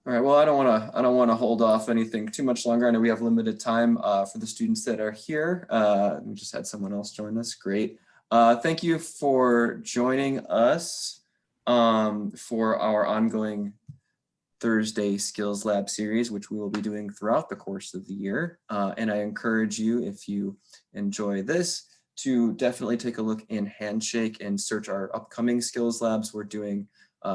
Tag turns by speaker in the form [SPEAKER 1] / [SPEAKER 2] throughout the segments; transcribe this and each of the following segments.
[SPEAKER 1] All right. Well, I don't want to hold off anything too much longer. I know we have limited time for the students that are here. We just had someone else join us. Great. Thank you for joining us for our ongoing Thursday Skills Lab series, which we will be doing throughout the course of the year. And I encourage you, if you enjoy this, to definitely take a look in Handshake and search our upcoming Skills Labs. We're doing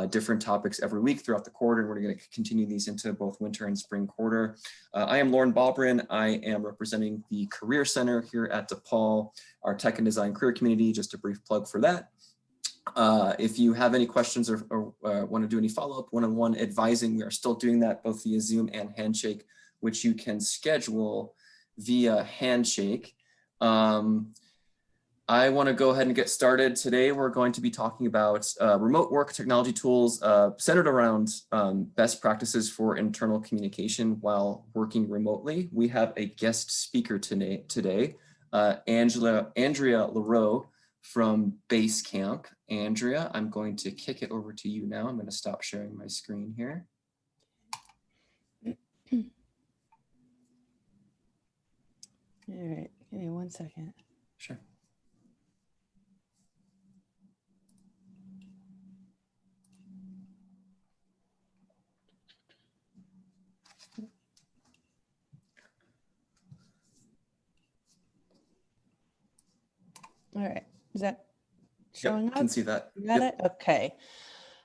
[SPEAKER 1] different topics every week throughout the quarter, and we're going to continue these into both winter and spring quarter. I am Lauren Balbrin. I am representing the Career Center here at DePaul, our tech and design career community. Just a brief plug for that. If you have any questions or want to do any follow-up one-on-one advising, we are still doing that both via Zoom and Handshake, which you can schedule via Handshake. I want to go ahead and get started. Today, we're going to be talking about remote work technology tools centered around best practices for internal communication while working remotely. We have a guest speaker today, Andrea Leroux from Basecamp. Andrea, I'm going to kick it over to you now. I'm going to stop sharing my screen here.
[SPEAKER 2] All right, give me 1 second.
[SPEAKER 1] Sure.
[SPEAKER 2] All right, is that showing
[SPEAKER 1] Yep,
[SPEAKER 2] up?
[SPEAKER 1] can see that.
[SPEAKER 2] You got it? Okay.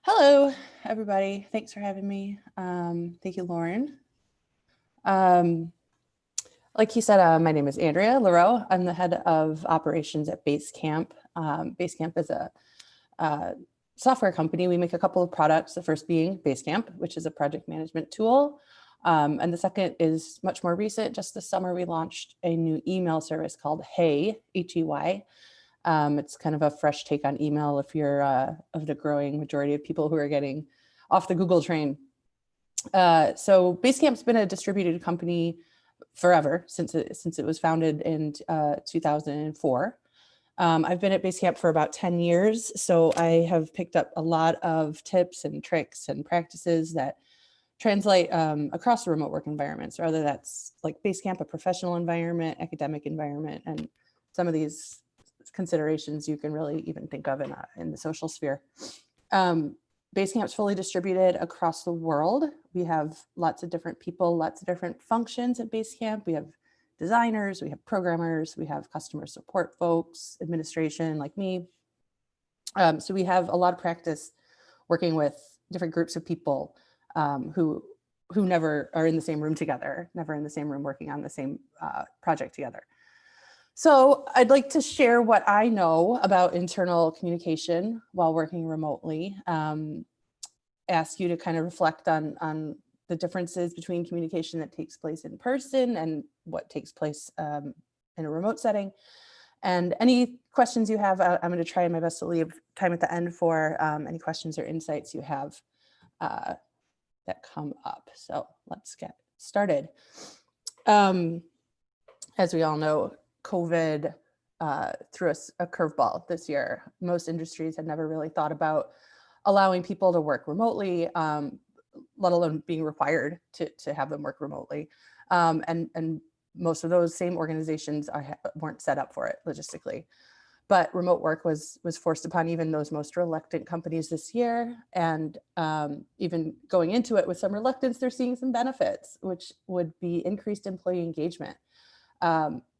[SPEAKER 2] Hello, everybody. Thanks for having me. Thank you, Lauren. Like he said, my name is Andrea Leroux. I'm the head of operations at Basecamp. Basecamp is a software company. We make a couple of products, the first being Basecamp, which is a project management tool. And the second is much more recent. Just this summer, we launched a new email service called Hey, H-E-Y. It's kind of a fresh take on email if you're of the growing majority of people who are getting off the Google train. So Basecamp's been a distributed company forever, since it was founded in 2004. I've been at Basecamp for about 10 years, so I have picked up a lot of tips and tricks and practices that translate across the remote work environments, or whether that's like Basecamp, a professional environment, academic environment, and some of these considerations you can really even think of in the social sphere. Basecamp's fully distributed across the world. We have lots of different people, lots of different functions at Basecamp. We have designers, we have programmers, we have customer support folks, administration like me. So we have a lot of practice working with different groups of people who never are in the same room together, never in the same room working on the same project together. So I'd like to share what I know about internal communication while working remotely. Ask you to kind of reflect on the differences between communication that takes place in person and what takes place in a remote setting. And any questions you have, I'm going to try my best to leave time at the end for any questions or insights you have that come up. So let's get started. As we all know, COVID threw us a curveball this year. Most industries had never really thought about allowing people to work remotely, let alone being required to have them work remotely. And most of those same organizations weren't set up for it logistically. But remote work was forced upon even those most reluctant companies this year. And even going into it with some reluctance, they're seeing some benefits, which would be increased employee engagement.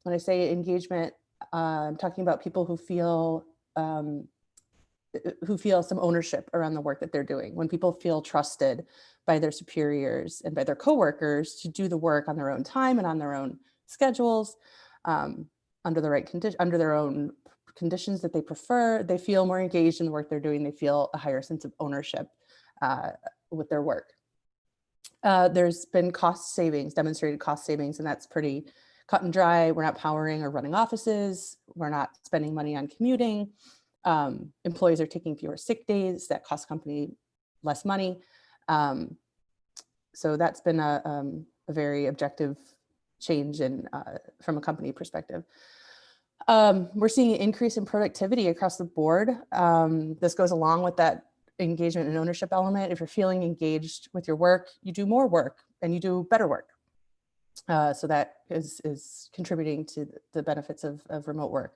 [SPEAKER 2] When I say engagement, I'm talking about people who feel some ownership around the work that they're doing. When people feel trusted by their superiors and by their coworkers to do the work on their own time and on their own schedules, under their own conditions that they prefer, they feel more engaged in the work they're doing. They feel a higher sense of ownership with their work. There's been demonstrated cost savings, and that's pretty cut and dry. We're not powering or running offices. We're not spending money on commuting. Employees are taking fewer sick days that cost company less money. So that's been a very objective change from a company perspective. We're seeing an increase in productivity across the board. This goes along with that engagement and ownership element. If you're feeling engaged with your work, you do more work and you do better work. So that is contributing to the benefits of remote work.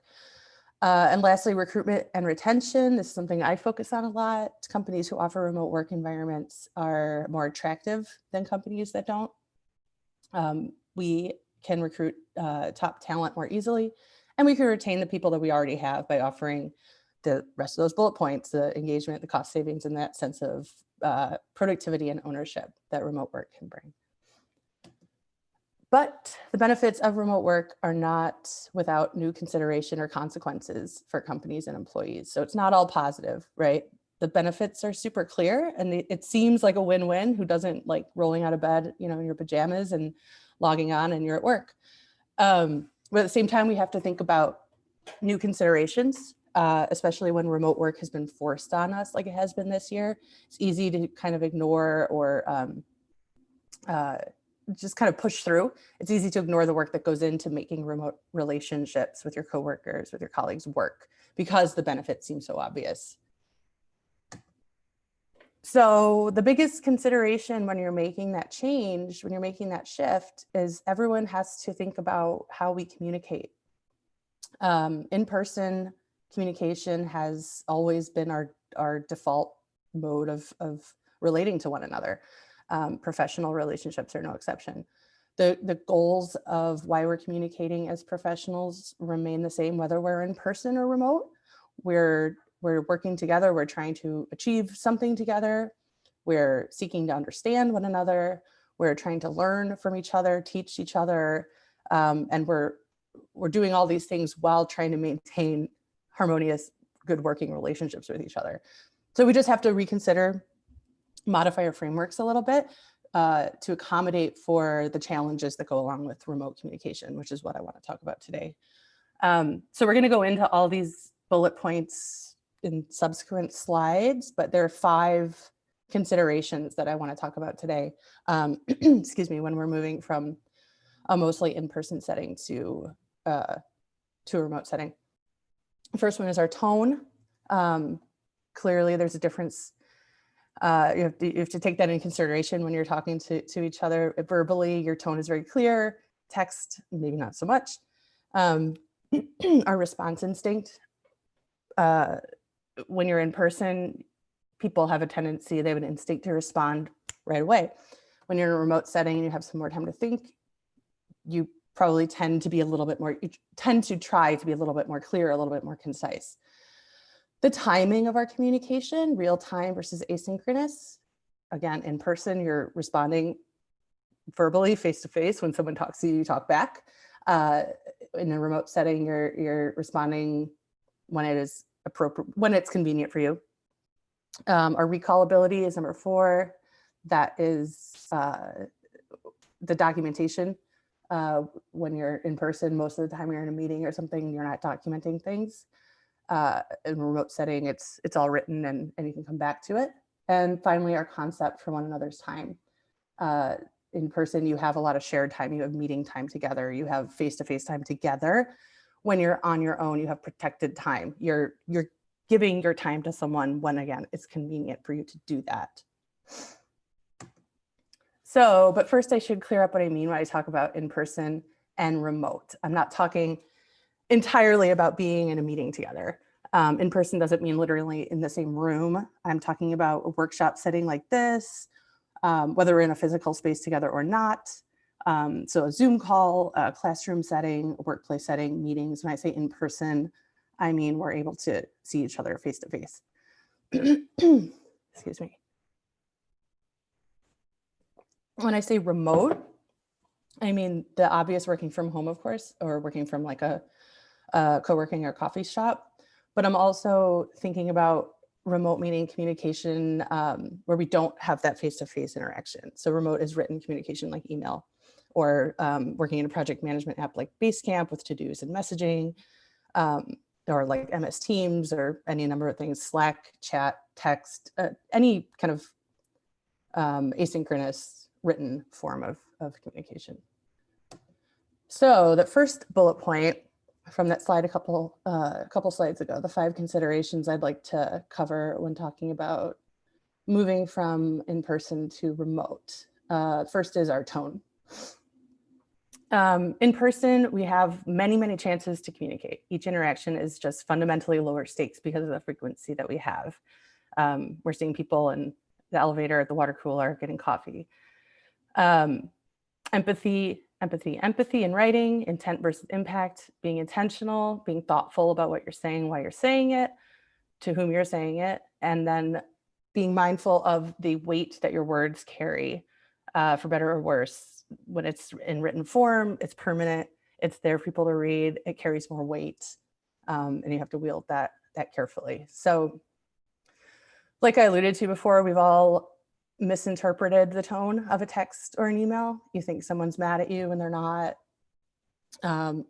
[SPEAKER 2] And lastly, recruitment and retention. This is something I focus on a lot. Companies who offer remote work environments are more attractive than companies that don't. We can recruit top talent more easily, and we can retain the people that we already have by offering the rest of those bullet points, the engagement, the cost savings, and that sense of productivity and ownership that remote work can bring. But the benefits of remote work are not without new consideration or consequences for companies and employees. So it's not all positive, right? The benefits are super clear, and it seems like a win-win. Who doesn't like rolling out of bed, you know, in your pajamas and logging on and you're at work? But at the same time, we have to think about new considerations, especially when remote work has been forced on us like it has been this year. It's easy to kind of ignore or just kind of push through. It's easy to ignore the work that goes into making remote relationships with your coworkers, with your colleagues work, because the benefits seem so obvious. So the biggest consideration when you're making that change, when you're making that shift, is everyone has to think about how we communicate. In-person communication has always been our default mode of relating to one another. Professional relationships are no exception. The goals of why we're communicating as professionals remain the same, whether we're in person or remote. We're working together, we're trying to achieve something together, we're seeking to understand one another, we're trying to learn from each other, teach each other, and we're doing all these things while trying to maintain harmonious, good working relationships with each other. So we just have to reconsider, modify our frameworks a little bit to accommodate for the challenges that go along with remote communication, which is what I want to talk about today. So we're going to go into all these bullet points in subsequent slides, but there are 5 considerations that I want to talk about today. Excuse me, when we're moving from a mostly in-person setting to a remote setting. The first one is our tone. Clearly, there's a difference. You have to take that in consideration when you're talking to each other verbally. Your tone is very clear. Text, maybe not so much. Our response instinct. When you're in person, people have a tendency, they have an instinct to respond right away. When you're in a remote setting and you have some more time to think, you probably tend to be a little bit more, you tend to try to be a little bit more clear, a little bit more concise. The timing of our communication, real time versus asynchronous. Again, in person, you're responding verbally, face to face. When someone talks to you, you talk back. In a remote setting, you're responding when it is appropriate, when it's convenient for you. Our recallability is number 4. That is the documentation. When you're in person, most of the time you're in a meeting or something, you're not documenting things. In a remote setting, it's all written and you can come back to it. And finally, our concept for one another's time. In person, you have a lot of shared time. You have meeting time together. You have face-to-face time together. When you're on your own, you have protected time. You're giving your time to someone when, again, it's convenient for you to do that. So, but first I should clear up what I mean when I talk about in-person and remote. I'm not talking entirely about being in a meeting together. In-person doesn't mean literally in the same room. I'm talking about a workshop setting like this, whether we're in a physical space together or not. So a Zoom call, a classroom setting, a workplace setting, meetings. When I say in-person, I mean we're able to see each other face to face. Excuse me. When I say remote, I mean the obvious working from home, of course, or working from like a co-working or coffee shop. But I'm also thinking about remote meeting communication where we don't have that face-to-face interaction. So remote is written communication like email, or working in a project management app like Basecamp with to-dos and messaging, or like MS Teams, or any number of things, Slack, chat, text, any kind of asynchronous written form of communication. So the first bullet point from that slide a couple slides ago, the 5 considerations I'd like to cover when talking about moving from in-person to remote. First is our tone. In person, we have many chances to communicate. Each interaction is just fundamentally lower stakes because of the frequency that we have. We're seeing people in the elevator, at the water cooler, getting coffee. Empathy in writing, intent versus impact, being intentional, being thoughtful about what you're saying, why you're saying it, to whom you're saying it, and then being mindful of the weight that your words carry, for better or worse. When it's in written form, it's permanent, it's there for people to read, it carries more weight, and you have to wield that carefully. So like I alluded to before, we've all misinterpreted the tone of a text or an email. You think someone's mad at you and they're not. When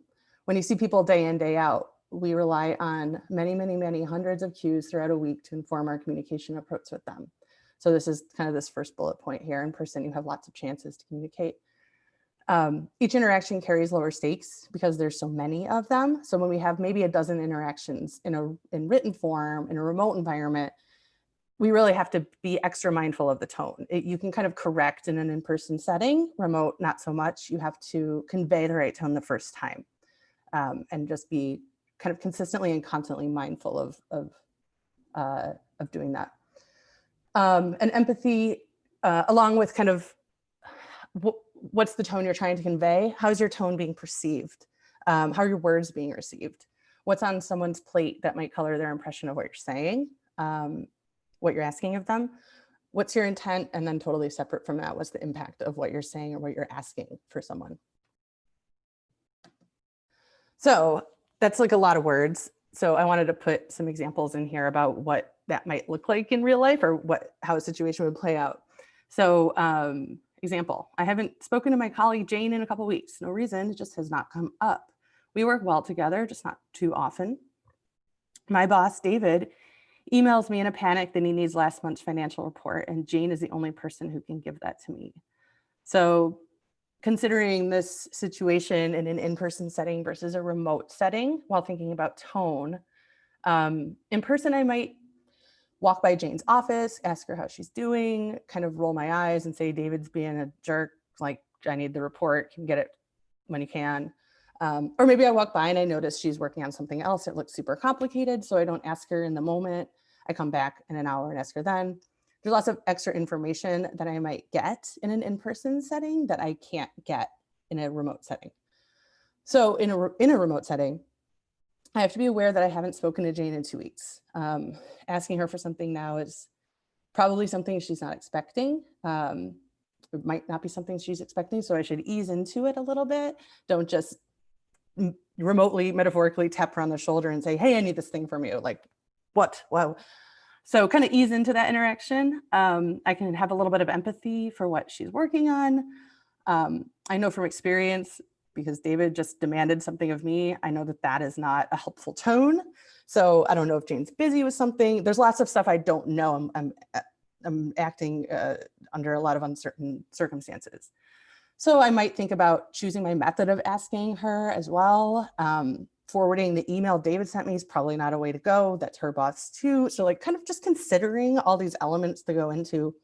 [SPEAKER 2] you see people day in, day out, we rely on many hundreds of cues throughout a week to inform our communication approach with them. So this is kind of this first bullet point here. In person, you have lots of chances to communicate. Each interaction carries lower stakes because there's so many of them. So when we have maybe a dozen interactions in written form, in a remote environment, we really have to be extra mindful of the tone. You can kind of correct in an in-person setting, remote, not so much. You have to convey the right tone the first time, and just be kind of consistently and constantly mindful of doing that. And empathy, along with kind of what's the tone you're trying to convey? How's your tone being perceived? How are your words being received? What's on someone's plate that might color their impression of what you're saying? What you're asking of them? What's your intent? And then totally separate from that, what's the impact of what you're saying or what you're asking for someone? So that's like a lot of words. So I wanted to put some examples in here about what that might look like in real life, or how a situation would play out. So example, I haven't spoken to my colleague Jane in a couple of weeks. No reason, it just has not come up. We work well together, just not too often. My boss, David, emails me in a panic that he needs last month's financial report, and Jane is the only person who can give that to me. So considering this situation in an in-person setting versus a remote setting, while thinking about tone, in person, I might walk by Jane's office, ask her how she's doing, kind of roll my eyes and say, David's being a jerk, like, I need the report, can get it when you can. Or maybe I walk by and I notice she's working on something else that looks super complicated, so I don't ask her in the moment. I come back in an hour and ask her then. There's lots of extra information that I might get in an in-person setting that I can't get in a remote setting. So in a remote setting, I have to be aware that I haven't spoken to Jane in 2 weeks. Asking her for something now is probably something she's not expecting. It might not be something she's expecting, so I should ease into it a little bit. Don't just remotely, metaphorically tap her on the shoulder and say, hey, I need this thing from you. Like, what? Wow. So kind of ease into that interaction. I can have a little bit of empathy for what she's working on. I know from experience, because David just demanded something of me, I know that that is not a helpful tone. So I don't know if Jane's busy with something. There's lots of stuff I don't know. I'm acting under a lot of uncertain circumstances. So I might think about choosing my method of asking her as well. Forwarding the email David sent me is probably not a way to go. That's her boss too. So like kind of just considering all these elements to go into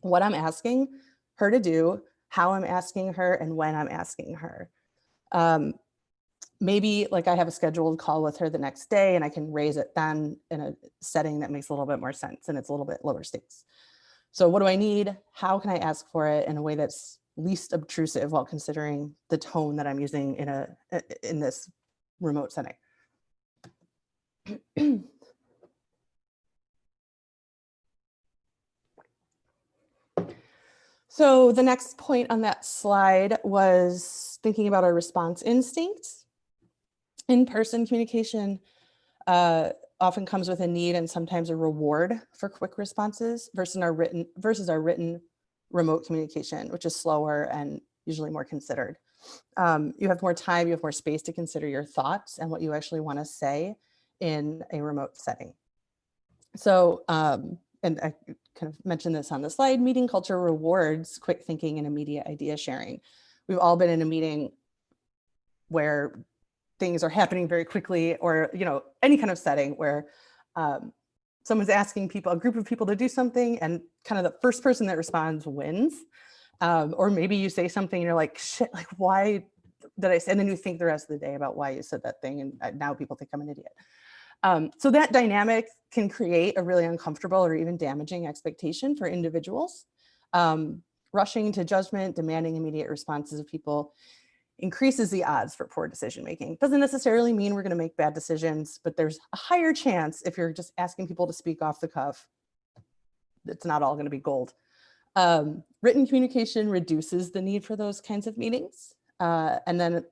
[SPEAKER 2] what I'm asking her to do, how I'm asking her, and when I'm asking her. Maybe like I have a scheduled call with her the next day and I can raise it then in a setting that makes a little bit more sense and it's a little bit lower stakes. So what do I need? How can I ask for it in a way that's least obtrusive while considering the tone that I'm using in this remote setting? So the next point on that slide was thinking about our response instincts. In-person communication often comes with a need and sometimes a reward for quick responses versus our written remote communication, which is slower and usually more considered. You have more time, you have more space to consider your thoughts and what you actually want to say in a remote setting. So, and I kind of mentioned this on the slide, meeting culture rewards quick thinking and immediate idea sharing. We've all been in a meeting where things are happening very quickly, or any kind of setting where someone's asking people, a group of people to do something, and kind of the first person that responds wins. Or maybe you say something and you're like, shit, like, why did I say? And then you think the rest of the day about why you said that thing. And now people think I'm an idiot. So that dynamic can create a really uncomfortable or even damaging expectation for individuals. Rushing to judgment, demanding immediate responses of people increases the odds for poor decision making. Doesn't necessarily mean we're going to make bad decisions, but there's a higher chance if you're just asking people to speak off the cuff, it's not all going to be gold. Written communication reduces the need for those kinds of meetings. And then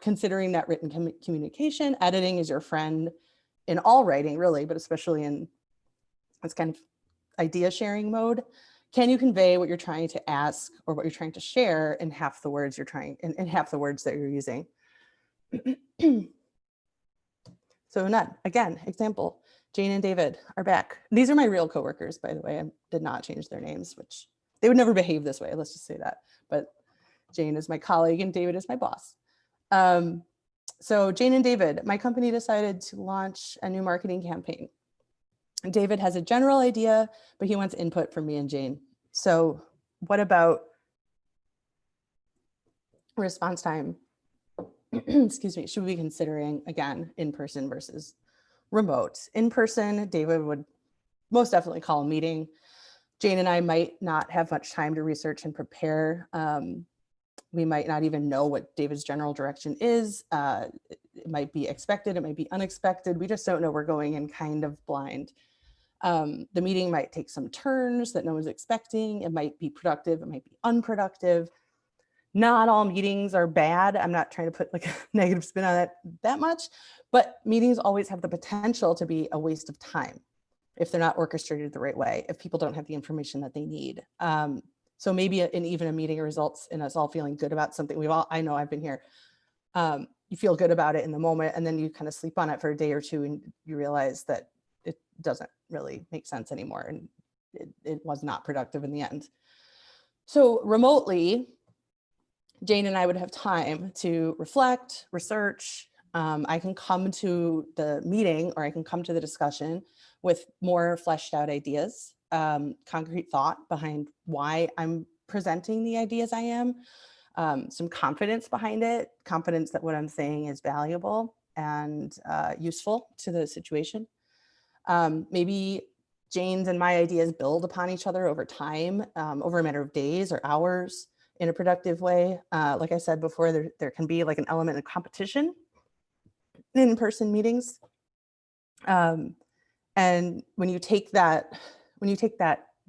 [SPEAKER 2] considering that written communication, editing is your friend in all writing, really, but especially in this kind of idea sharing mode. Can you convey what you're trying to ask or what you're trying to share in half the words you're trying, in half the words that you're using? So none, again, example, Jane and David are back. These are my real coworkers, by the way. I did not change their names, which they would never behave this way. Let's just say that. But Jane is my colleague and David is my boss. So Jane and David, my company decided to launch a new marketing campaign. David has a general idea, but he wants input from me and Jane. So what about response time? Excuse me, should we be considering, again, in-person versus remote? In person, David would most definitely call a meeting. Jane and I might not have much time to research and prepare. We might not even know what David's general direction is. It might be expected, it might be unexpected. We just don't know, we're going in kind of blind. The meeting might take some turns that no one's expecting. It might be productive, it might be unproductive. Not all meetings are bad. I'm not trying to put like a negative spin on that much, but meetings always have the potential to be a waste of time if they're not orchestrated the right way, if people don't have the information that they need. So maybe even a meeting results in us all feeling good about something. I know I've been here. You feel good about it in the moment, and then you kind of sleep on it for a day or two and you realize that it doesn't really make sense anymore. And it was not productive in the end. So remotely, Jane and I would have time to reflect, research. I can come to the meeting or I can come to the discussion with more fleshed out ideas, concrete thought behind why I'm presenting the ideas I am, some confidence behind it, confidence that what I'm saying is valuable and useful to the situation. Maybe Jane's and my ideas build upon each other over time, over a matter of days or hours in a productive way. Like I said before, there can be like an element of competition in in-person meetings. And when you take that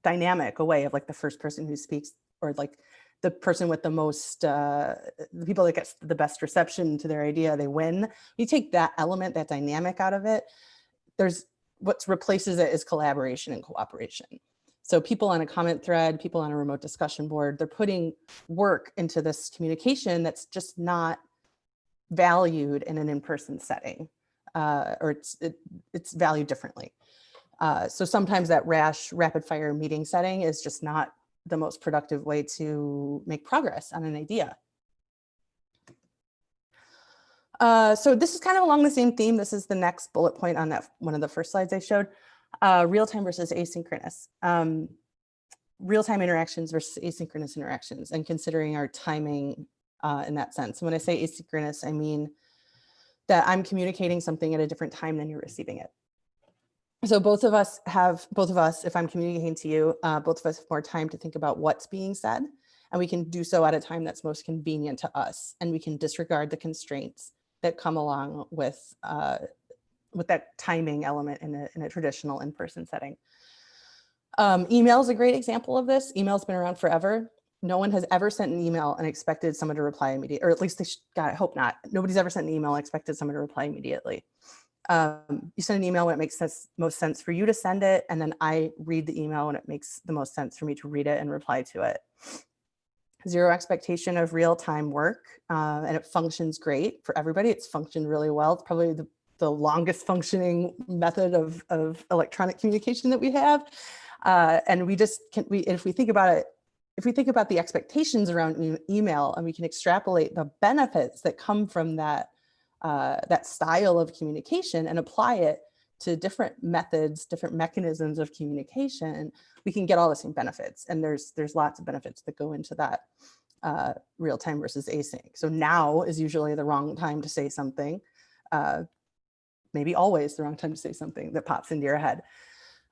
[SPEAKER 2] dynamic away of like the first person who speaks or like the person with the most, the people that gets the best reception to their idea, they win. You take that element, that dynamic out of it, there's what replaces it is collaboration and cooperation. So people on a comment thread, people on a remote discussion board, they're putting work into this communication that's just not valued in an in-person setting, or it's valued differently. So sometimes that rash, rapid fire meeting setting is just not the most productive way to make progress on an idea. So this is kind of along the same theme. This is the next bullet point on that one of the first slides I showed. Real-time versus asynchronous. Real-time interactions versus asynchronous interactions, and considering our timing in that sense. When I say asynchronous, I mean that I'm communicating something at a different time than you're receiving it. So both of us, if I'm communicating to you, both of us have more time to think about what's being said, and we can do so at a time that's most convenient to us, and we can disregard the constraints that come along with that timing element in a traditional in-person setting. Email is a great example of this. Email's been around forever. No one has ever sent an email and expected someone to reply immediately, or at least God, I hope not. Nobody's ever sent an email and expected someone to reply immediately. You send an email when it makes most sense for you to send it, and then I read the email when it makes the most sense for me to read it and reply to it. Zero expectation of real-time work, and it functions great for everybody. It's functioned really well. It's probably the longest functioning method of electronic communication that we have. And if we think about it, if we think about the expectations around email, and we can extrapolate the benefits that come from that, that style of communication and apply it to different methods, different mechanisms of communication, we can get all the same benefits. And there's lots of benefits that go into that real time versus async. So now is usually the wrong time to say something, maybe always the wrong time to say something that pops into your head.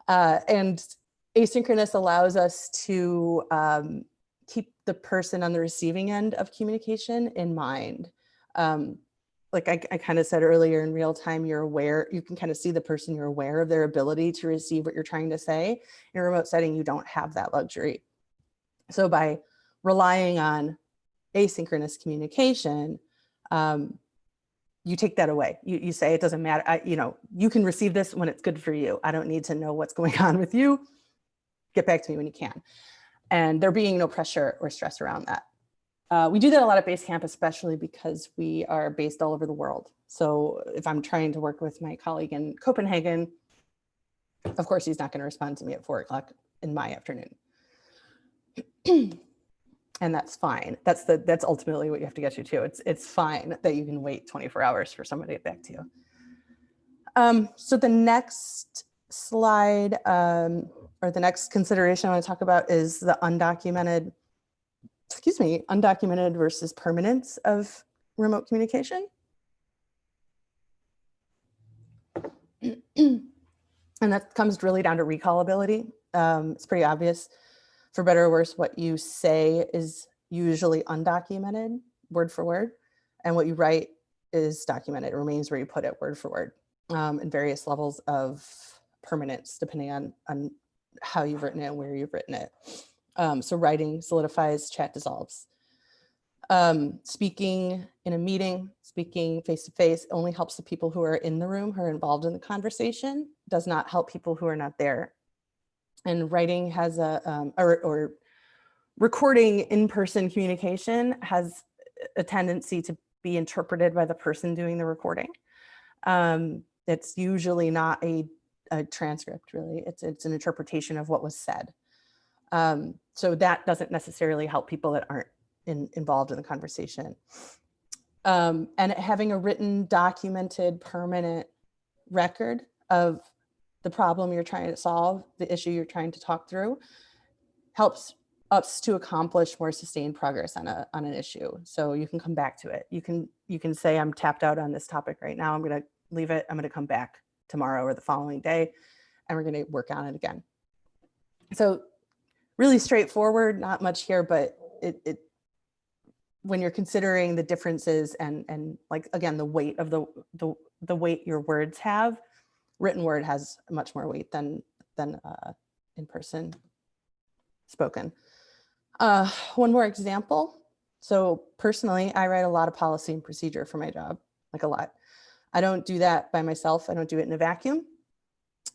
[SPEAKER 2] And asynchronous allows us to keep the person on the receiving end of communication in mind. Like I kind of said earlier, in real time, you're aware, you can kind of see the person, you're aware of their ability to receive what you're trying to say. In a remote setting, you don't have that luxury. So by relying on asynchronous communication, you take that away. You say, it doesn't matter, you can receive this when it's good for you. I don't need to know what's going on with you. Get back to me when you can. And there being no pressure or stress around that. We do that a lot at Basecamp, especially because we are based all over the world. So if I'm trying to work with my colleague in Copenhagen, of course, he's not going to respond to me at 4 o'clock in my afternoon. And that's fine. That's ultimately what you have to get you to. It's fine that you can wait 24 hours for somebody to get back to you. So the next slide, or the next consideration I want to talk about is the undocumented versus permanence of remote communication. And that comes really down to recallability. It's pretty obvious, for better or worse, what you say is usually undocumented, word for word, and what you write is documented. It remains where you put it, word for word, and various levels of permanence, depending on how you've written it and where you've written it. So writing solidifies, chat dissolves. Speaking in a meeting, speaking face-to-face only helps the people who are in the room, who are involved in the conversation, does not help people who are not there. And writing has or recording in-person communication has a tendency to be interpreted by the person doing the recording. It's usually not a transcript, really. It's an interpretation of what was said. So that doesn't necessarily help people that aren't involved in the conversation. And having a written, documented, permanent record of the problem you're trying to solve, the issue you're trying to talk through, helps us to accomplish more sustained progress on an issue. So you can come back to it. You can say, I'm tapped out on this topic right now. I'm going to leave it. I'm going to come back tomorrow or the following day, and we're going to work on it again. So really straightforward, not much here, but when you're considering the differences and like, again, the weight of the weight your words have, written word has much more weight than in person spoken. One more example. So personally, I write a lot of policy and procedure for my job, like a lot. I don't do that by myself. I don't do it in a vacuum.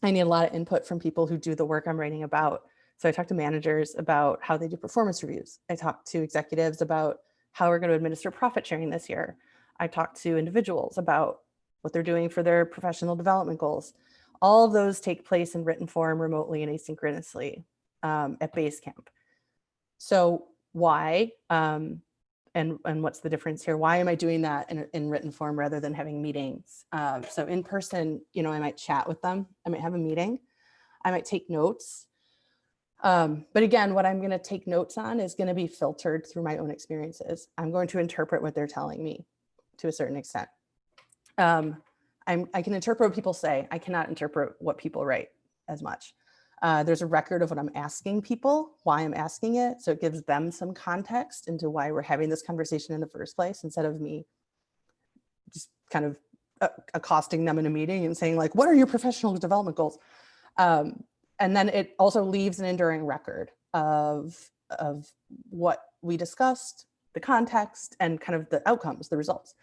[SPEAKER 2] I need a lot of input from people who do the work I'm writing about. So I talk to managers about how they do performance reviews. I talk to executives about how we're going to administer profit sharing this year. I talk to individuals about what they're doing for their professional development goals. All of those take place in written form, remotely and asynchronously at Basecamp. So why, and what's the difference here? Why am I doing that in written form rather than having meetings? So in person, I might chat with them. I might have a meeting. I might take notes. But again, what I'm going to take notes on is going to be filtered through my own experiences. I'm going to interpret what they're telling me to a certain extent. I can interpret what people say. I cannot interpret what people write as much. There's a record of what I'm asking people, why I'm asking it. So it gives them some context into why we're having this conversation in the first place, instead of me just kind of accosting them in a meeting and saying like, what are your professional development goals? And then it also leaves an enduring record of what we discussed, the context, and kind of the outcomes, the results.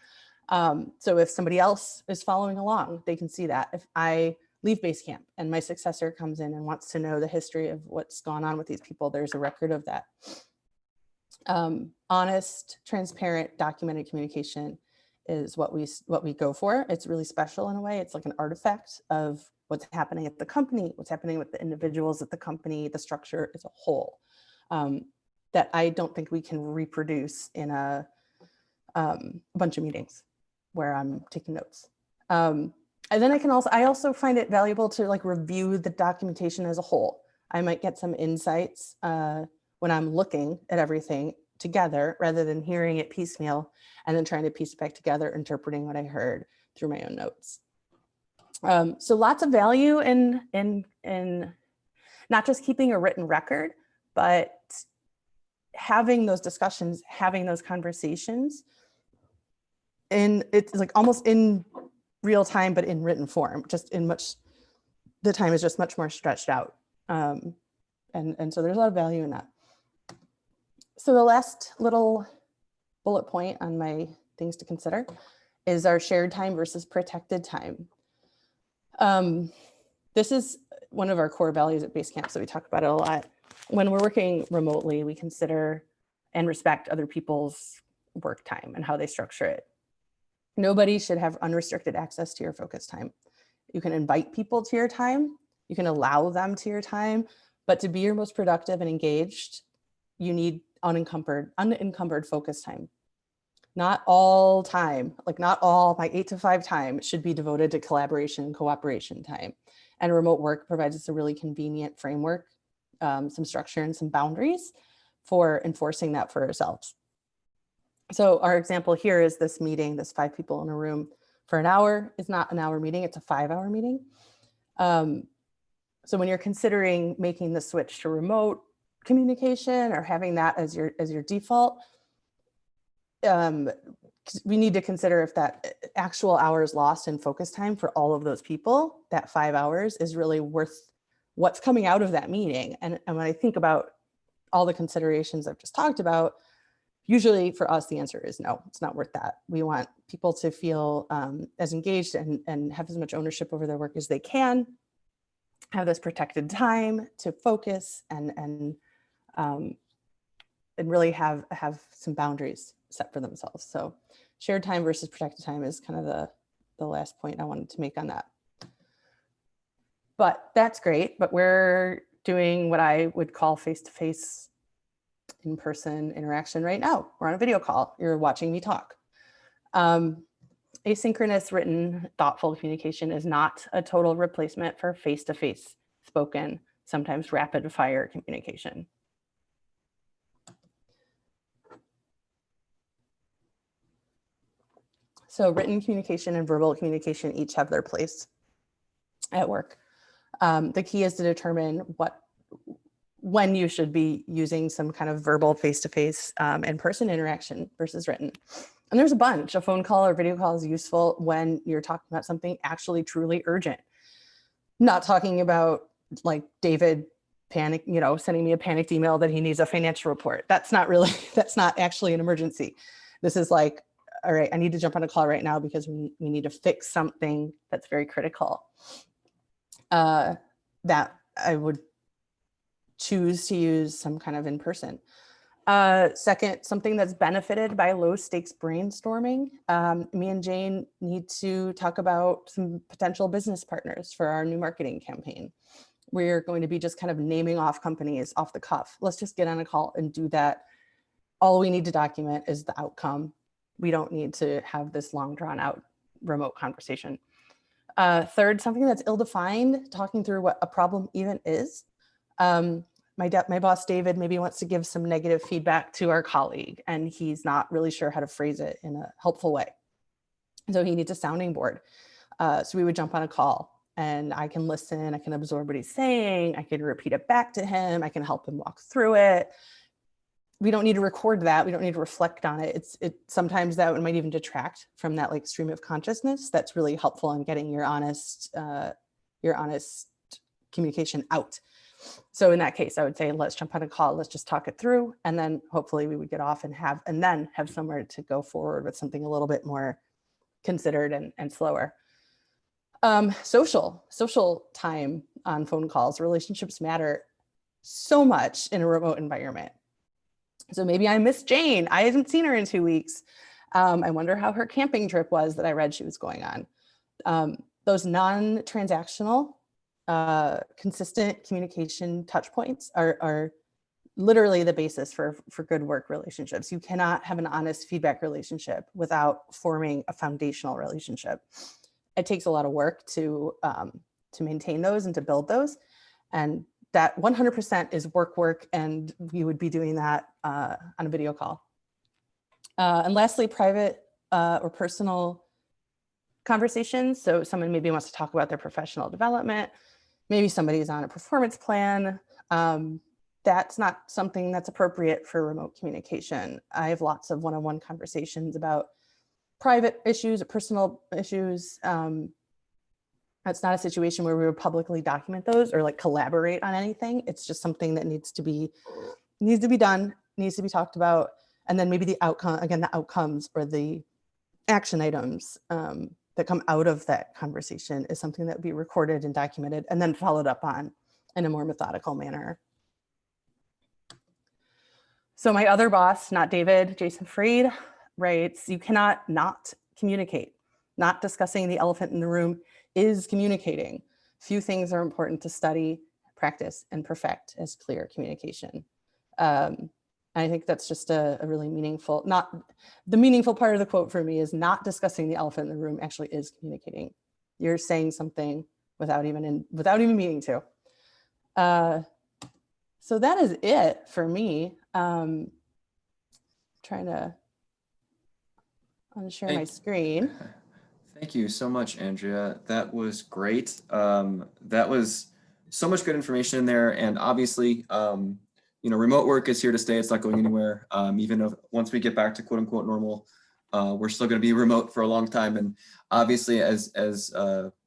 [SPEAKER 2] So if somebody else is following along, they can see that. If I leave Basecamp and my successor comes in and wants to know the history of what's gone on with these people, there's a record of that. Honest, transparent, documented communication is what we go for. It's really special in a way. It's like an artifact of what's happening at the company, what's happening with the individuals at the company, the structure as a whole, that I don't think we can reproduce in a bunch of meetings where I'm taking notes. And then I also find it valuable to like review the documentation as a whole. I might get some insights when I'm looking at everything together rather than hearing it piecemeal and then trying to piece it back together, interpreting what I heard through my own notes. So lots of value in not just keeping a written record, but having those discussions, having those conversations. And it's like almost in real time, but in written form, just in the time is just much more stretched out. And so there's a lot of value in that. So the last little bullet point on my things to consider is our shared time versus protected time. This is one of our core values at Basecamp, so we talk about it a lot. When we're working remotely, we consider and respect other people's work time and how they structure it. Nobody should have unrestricted access to your focus time. You can invite people to your time, you can allow them to your time, but to be your most productive and engaged, you need unencumbered focus time. Not all time, like not all my 8 to 5 time should be devoted to collaboration and cooperation time. And remote work provides us a really convenient framework, some structure and some boundaries for enforcing that for ourselves. So our example here is this meeting, this 5 people in a room for an hour is not an hour meeting, it's a 5-hour meeting. So when you're considering making the switch to remote communication or having that as your default, we need to consider if that actual hours lost in focus time for all of those people, that 5 hours is really worth what's coming out of that meeting. And when I think about all the considerations I've just talked about, usually for us, the answer is no, it's not worth that. We want people to feel as engaged and have as much ownership over their work as they can, have this protected time to focus and really have some boundaries set for themselves. So shared time versus protected time is kind of the last point I wanted to make on that. But that's great, but we're doing what I would call face-to-face in-person interaction right now. We're on a video call, you're watching me talk. Asynchronous written thoughtful communication is not a total replacement for face-to-face spoken, sometimes rapid fire communication. So written communication and verbal communication each have their place at work. The key is to determine when you should be using some kind of verbal face-to-face in-person interaction versus written. And there's a bunch. A phone call or video call is useful when you're talking about something actually truly urgent. Not talking about like David sending me a panicked email that he needs a financial report. That's not actually an emergency. This is like, all right, I need to jump on a call right now because we need to fix something that's very critical. That I would choose to use some kind of in-person. Second, something that's benefited by low stakes brainstorming. Me and Jane need to talk about some potential business partners for our new marketing campaign. We're going to be just kind of naming off companies off the cuff. Let's just get on a call and do that. All we need to document is the outcome. We don't need to have this long drawn out remote conversation. Third, something that's ill-defined, talking through what a problem even is. My boss, David, maybe wants to give some negative feedback to our colleague, and he's not really sure how to phrase it in a helpful way. So he needs a sounding board. So we would jump on a call and I can listen, I can absorb what he's saying, I can repeat it back to him, I can help him walk through it. We don't need to record that. We don't need to reflect on it. Sometimes that might even detract from that like stream of consciousness that's really helpful in getting your honest communication out. So in that case, I would say, let's jump on a call, let's just talk it through. And then hopefully we would get off and then have somewhere to go forward with something a little bit more considered and slower. Social time on phone calls, relationships matter so much in a remote environment. So maybe I miss Jane. I haven't seen her in 2 weeks. I wonder how her camping trip was that I read she was going on. Those non-transactional, consistent communication touch points are literally the basis for good work relationships. You cannot have an honest feedback relationship without forming a foundational relationship. it takes a lot of work to maintain those and to build those. And that 100% is work, and we would be doing that on a video call. And lastly, private or personal conversations. So someone maybe wants to talk about their professional development. Maybe somebody's on a performance plan. That's not something that's appropriate for remote communication. I have lots of one-on-one conversations about private issues or personal issues. It's not a situation where we would publicly document those or like collaborate on anything. It's just something that needs to be done, needs to be talked about. And then maybe the outcome, again, the outcomes or the action items that come out of that conversation is something that would be recorded and documented and then followed up on in a more methodical manner. So my other boss, not David, Jason Fried, writes, "You cannot not communicate. Not discussing the elephant in the room is communicating. Few things are important to study, practice, and perfect as clear communication." I think that's just a really meaningful, not the meaningful part of the quote for me is not discussing the elephant in the room actually is communicating. You're saying something without even meaning to. So that is it for me. Trying to unshare my screen.
[SPEAKER 1] Thank you so much, Andrea. That was great. That was so much good information in there. And obviously, remote work is here to stay. It's not going anywhere. Even if once we get back to quote unquote normal, we're still going to be remote for a long time. And obviously, as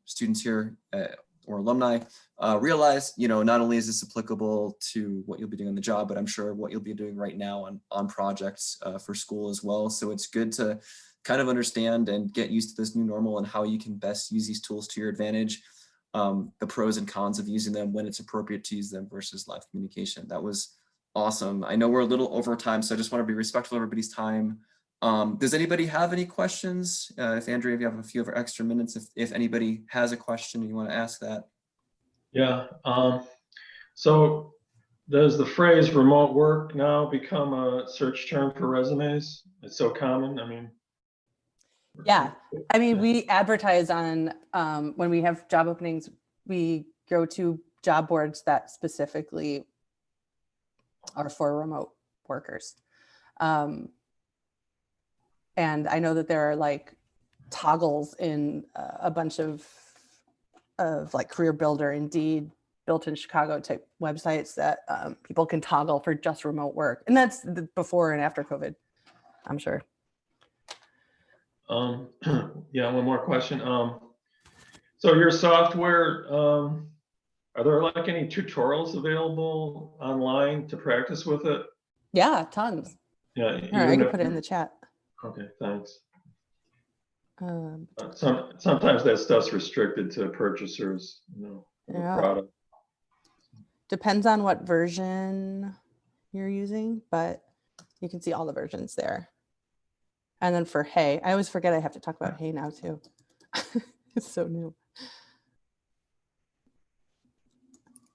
[SPEAKER 1] students here or alumni realize, not only is this applicable to what you'll be doing on the job, but I'm sure what you'll be doing right now on projects for school as well. So it's good to kind of understand and get used to this new normal and how you can best use these tools to your advantage. The pros and cons of using them, when it's appropriate to use them versus live communication. That was awesome. I know we're a little over time, so I just want to be respectful of everybody's time. Does anybody have any questions? If Andrea, if you have a few extra minutes, if anybody has a question and you want to ask that.
[SPEAKER 3] Yeah. So does the phrase remote work now become a search term for resumes? It's so common. I mean.
[SPEAKER 2] Yeah. I mean, we advertise on, when we have job openings, we go to job boards that specifically are for remote workers. And I know that there are like toggles in a bunch of like Career Builder, Indeed, Built in Chicago type websites that people can toggle for just remote work. And that's before and after COVID, I'm sure.
[SPEAKER 3] Yeah, one more question. So your software, are there like any tutorials available online to practice with it?
[SPEAKER 2] Yeah, tons.
[SPEAKER 3] Yeah,
[SPEAKER 2] All right, I can put it in the chat.
[SPEAKER 3] Okay, thanks.
[SPEAKER 2] Um,
[SPEAKER 3] Sometimes that stuff's restricted to purchasers, of the product.
[SPEAKER 2] Depends on what version you're using, but you can see all the versions there. And then for Hey, I always forget I have to talk about Hey now too. It's so new.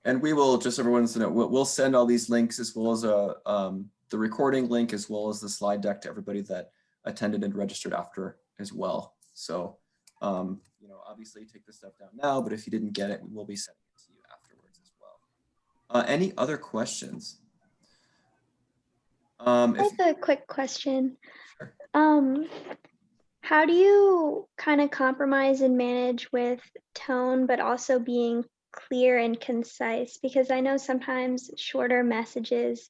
[SPEAKER 1] And we will, just so everyone's to know, we'll send all these links as well as the recording link, as well as the slide deck to everybody that attended and registered after as well. So, obviously take this stuff down now, but if you didn't get it, we will be sending it to you afterwards as well. Any other questions?
[SPEAKER 4] I have a quick question.
[SPEAKER 1] Sure.
[SPEAKER 4] How do you kind of compromise and manage with tone, but also being clear and concise? Because I know sometimes shorter messages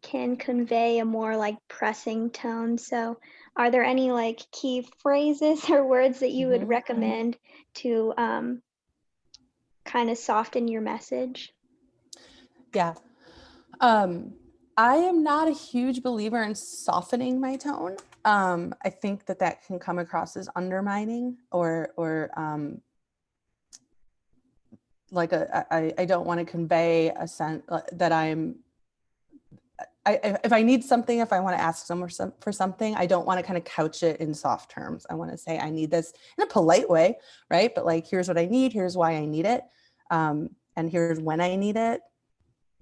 [SPEAKER 4] can convey a more like pressing tone. So are there any like key phrases or words that you would recommend to kind of soften your message?
[SPEAKER 2] Yeah. I am not a huge believer in softening my tone. I think that can come across as undermining or like I don't want to convey a sense that if I need something, if I want to ask someone for something, I don't want to kind of couch it in soft terms. I want to say I need this in a polite way, right? But like, here's what I need, here's why I need it, and here's when I need it.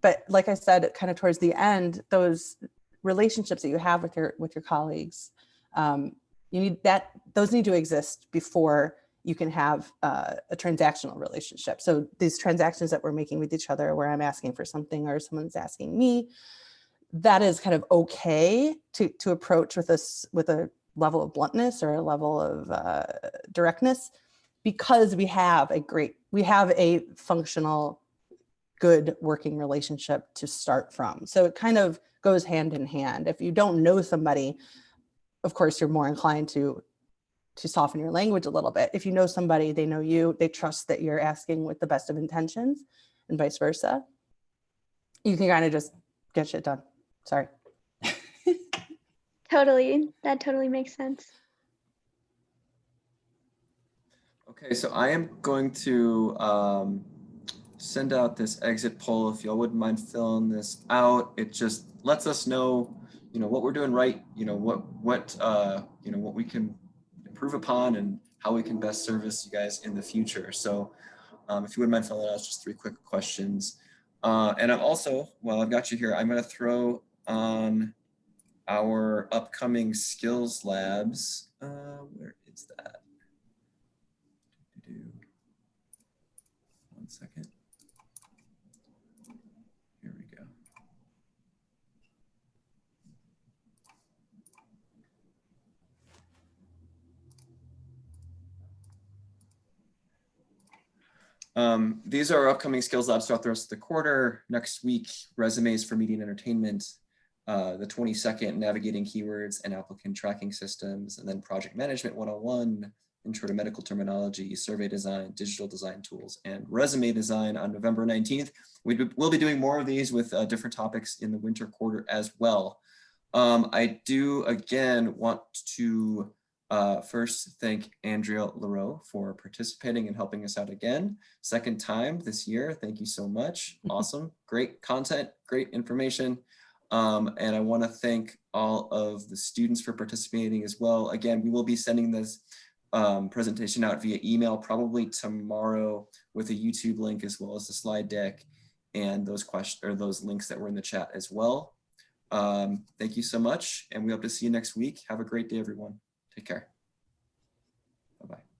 [SPEAKER 2] But like I said, kind of towards the end, those relationships that you have with your colleagues, those need to exist before you can have a transactional relationship. So these transactions that we're making with each other, where I'm asking for something or someone's asking me, that is kind of okay to approach with a level of bluntness or a level of directness, because we have a functional, good working relationship to start from. So it kind of goes hand in hand. If you don't know somebody, of course, you're more inclined to soften your language a little bit. If you know somebody, they know you, they trust that you're asking with the best of intentions, and vice versa, you can kind of just get shit done. Sorry.
[SPEAKER 4] Totally. That totally makes sense.
[SPEAKER 1] Okay, so I am going to send out this exit poll. If y'all wouldn't mind filling this out, it just lets us know, what we're doing right, what we can improve upon and how we can best service you guys in the future. So if you wouldn't mind filling out just 3 quick questions. And I'm also, while I've got you here, I'm going to throw on our upcoming skills labs. Where is that? One second. Here we go. These are our upcoming skills labs throughout the rest of the quarter. Next week, resumes for media and entertainment. The 22nd, navigating keywords and applicant tracking systems, and then project management 101, intro to medical terminology, survey design, digital design tools, and resume design on November 19th. We'll be doing more of these with different topics in the winter quarter as well. I do again want to first thank Andrea Leroux for participating and helping us out again. Second time this year. Thank you so much. Awesome. Great content, great information. And I want to thank all of the students for participating as well. Again, we will be sending this presentation out via email probably tomorrow with a YouTube link as well as the slide deck and those those links that were in the chat as well. Thank you so much, and we hope to see you next week. Have a great day, everyone. Take care. Bye-bye.